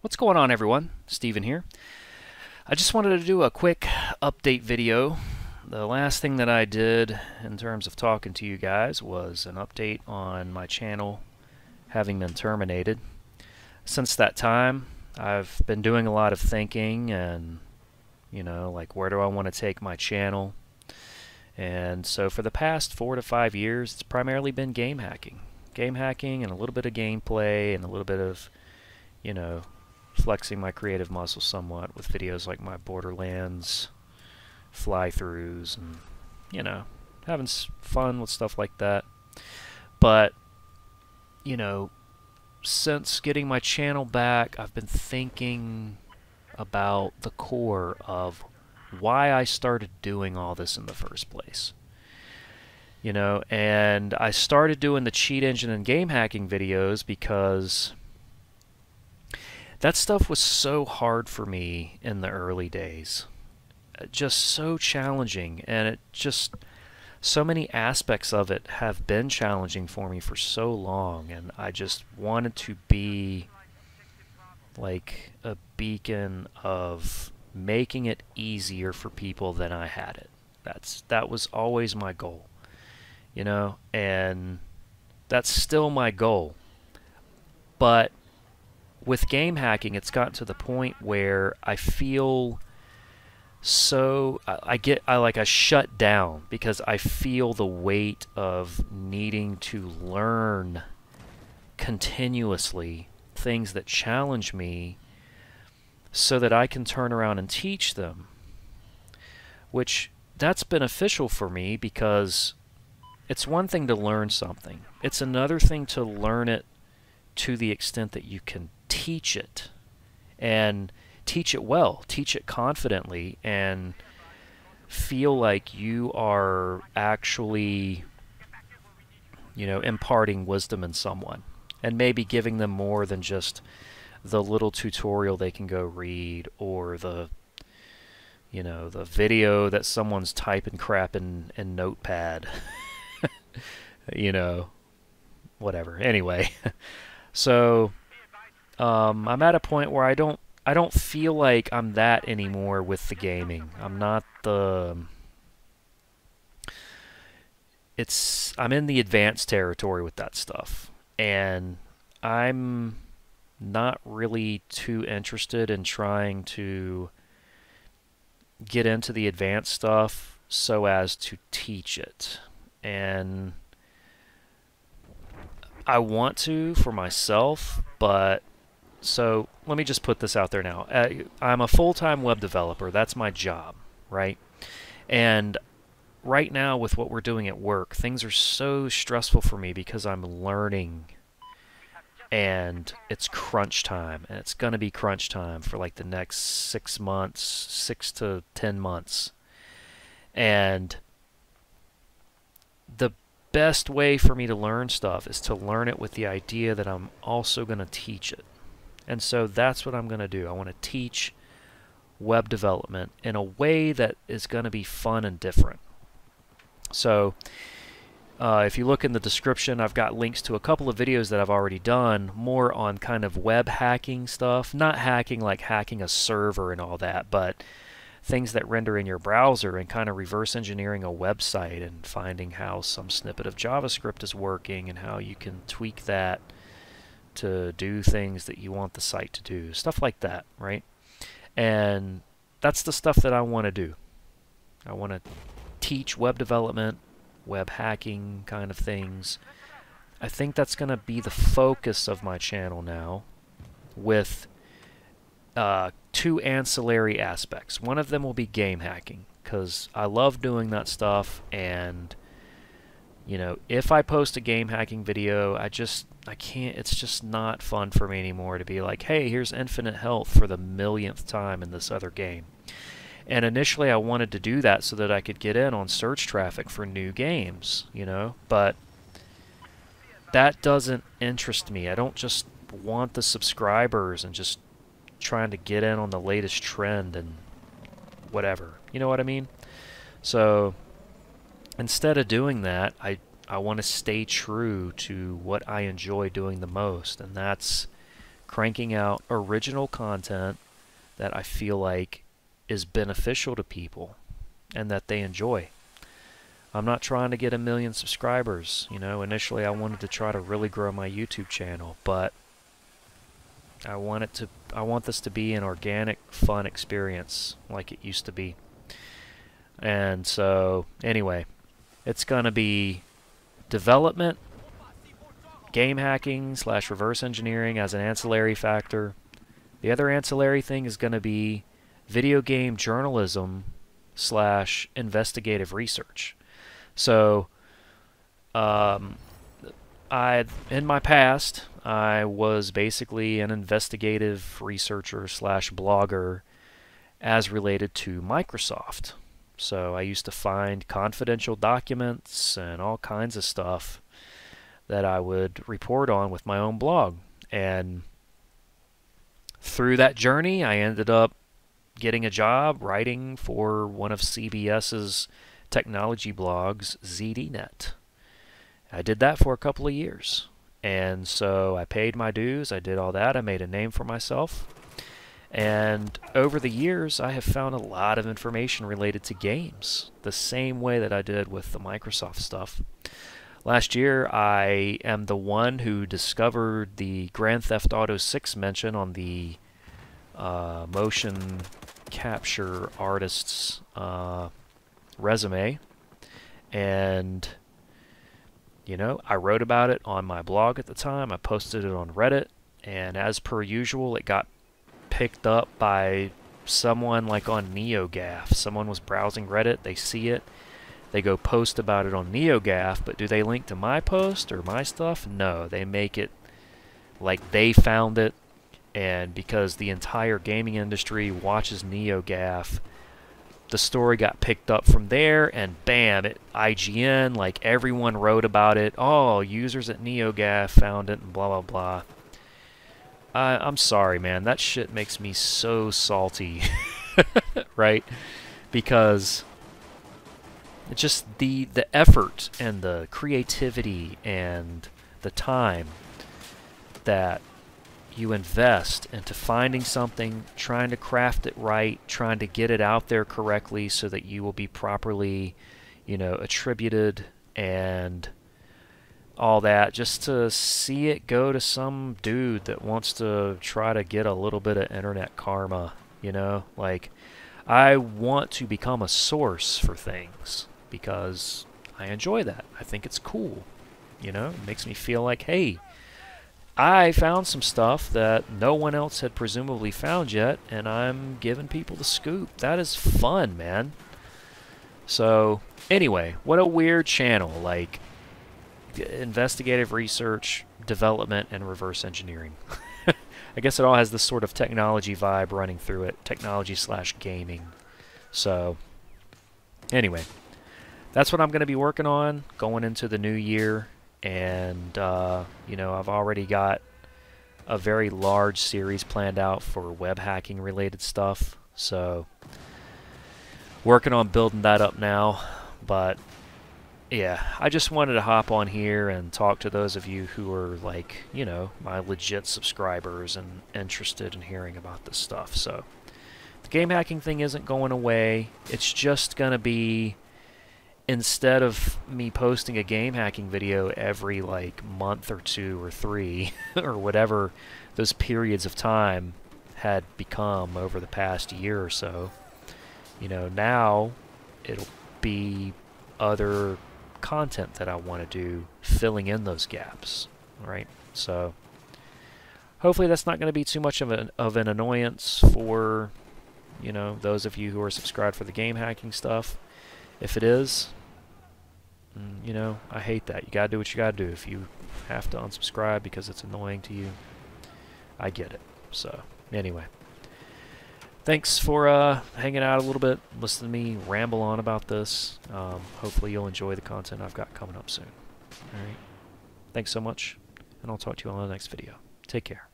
What's going on, everyone? Steven here. I just wanted to do a quick update video. The last thing that I did in terms of talking to you guys was an update on my channel having been terminated. Since that time, I've been doing a lot of thinking and, like, where do I want to take my channel? And so for the past 4 to 5 years, it's primarily been game hacking. Game hacking and a little bit of gameplay and a little bit of, flexing my creative muscles somewhat with videos like my Borderlands fly-throughs and, having fun with stuff like that. But, since getting my channel back, I've been thinking about the core of why I started doing all this in the first place. And I started doing the cheat engine and game hacking videos because that stuff was so hard for me in the early days. Just so challenging, and it just, so many aspects of it have been challenging for me for so long, and I just wanted to be like a beacon of making it easier for people than I had it. That was always my goal, and that's still my goal. But with game hacking, it's gotten to the point where I feel so I shut down because I feel the weight of needing to learn continuously things that challenge me so that I can turn around and teach them, which that's beneficial for me because it's one thing to learn something. It's another thing to learn it to the extent that you can teach it, and teach it well, teach it confidently, and feel like you are actually, imparting wisdom in someone, and maybe giving them more than just the little tutorial they can go read, or the the video that someone's typing crap in Notepad. Whatever. Anyway, so I'm at a point where I don't feel like I'm that anymore with the gaming. I'm not the... I'm in the advanced territory with that stuff. And I'm not really too interested in trying to get into the advanced stuff so as to teach it. And I want to for myself, but... So let me just put this out there now. I'm a full-time web developer. That's my job, right? And right now with what we're doing at work, things are so stressful for me because I'm learning, and it's crunch time, and it's going to be crunch time for like the next 6 months, 6 to 10 months. And the best way for me to learn stuff is to learn it with the idea that I'm also going to teach it. And so that's what I'm going to do. I want to teach web development in a way that is going to be fun and different. So if you look in the description, I've got links to a couple of videos that I've already done, more on kind of web hacking stuff. Not hacking like hacking a server and all that, but things that render in your browser and kind of reverse engineering a website and finding how some snippet of JavaScript is working and how you can tweak that to do things that you want the site to do. Stuff like that, right? And that's the stuff that I want to do. I want to teach web development, web hacking kind of things. I think that's going to be the focus of my channel now, with 2 ancillary aspects. One of them will be game hacking, because I love doing that stuff, and if I post a game hacking video, I can't, it's just not fun for me anymore to be like, hey, here's infinite health for the millionth time in this other game. And initially I wanted to do that so that I could get in on search traffic for new games, but that doesn't interest me. I don't just want the subscribers and just trying to get in on the latest trend and whatever. You know what I mean? So instead of doing that, I want to stay true to what I enjoy doing the most, and that's cranking out original content that I feel like is beneficial to people and that they enjoy. I'm not trying to get 1 million subscribers. You know, initially I wanted to try to really grow my YouTube channel, but I want this to be an organic, fun experience like it used to be. And so, anyway, it's going to be development, game hacking / reverse engineering as an ancillary factor. The other ancillary thing is going to be video game journalism / investigative research. So, in my past, I was basically an investigative researcher / blogger as related to Microsoft. So I used to find confidential documents and all kinds of stuff that I would report on with my own blog. And through that journey, I ended up getting a job writing for one of CBS's technology blogs, ZDNet. I did that for a couple of years. And so I paid my dues, I did all that, I made a name for myself. And over the years, I have found a lot of information related to games, the same way that I did with the Microsoft stuff. Last year, I am the one who discovered the Grand Theft Auto 6 mention on the motion capture artist's resume. And, you know, I wrote about it on my blog at the time. I posted it on Reddit. And as per usual, it got picked up by someone like on NeoGAF. Someone was browsing Reddit, they see it, they go post about it on NeoGAF, but do they link to my post or my stuff? No, they make it like they found it, and because the entire gaming industry watches NeoGAF, the story got picked up from there, and bam, IGN, like everyone wrote about it. Oh, users at NeoGAF found it, and blah blah blah. I'm sorry, man. That shit makes me so salty, right? Because it's just the effort and the creativity and the time that you invest into finding something, trying to craft it right, trying to get it out there correctly so that you will be properly, you know, attributed and all that, just to see it go to some dude that wants to try to get a little bit of internet karma, you know? Like, I want to become a source for things because I enjoy that. I think it's cool, you know? It makes me feel like, hey, I found some stuff that no one else had presumably found yet, and I'm giving people the scoop. That is fun, man. So, anyway, what a weird channel. Like, investigative research, development, and reverse engineering. I guess it all has this sort of technology vibe running through it. Technology / gaming. So, anyway, that's what I'm going to be working on going into the new year. And, you know, I've already got a very large series planned out for web hacking related stuff. So, working on building that up now. But yeah, I just wanted to hop on here and talk to those of you who are, like, you know, my legit subscribers and interested in hearing about this stuff. So, the game hacking thing isn't going away. It's just going to be, instead of me posting a game hacking video every, like, month or 2 or 3, or whatever those periods of time had become over the past year or so, you know, now it'll be other content that I want to do filling in those gaps, right? So hopefully that's not going to be too much of an annoyance for, you know, those of you who are subscribed for the game hacking stuff. If it is, you know, I hate that. You gotta do what you gotta do. If you have to unsubscribe because it's annoying to you, I get it. So anyway, thanks for hanging out a little bit, listening to me ramble on about this. Hopefully you'll enjoy the content I've got coming up soon. Alright, thanks so much, and I'll talk to you on the next video. Take care.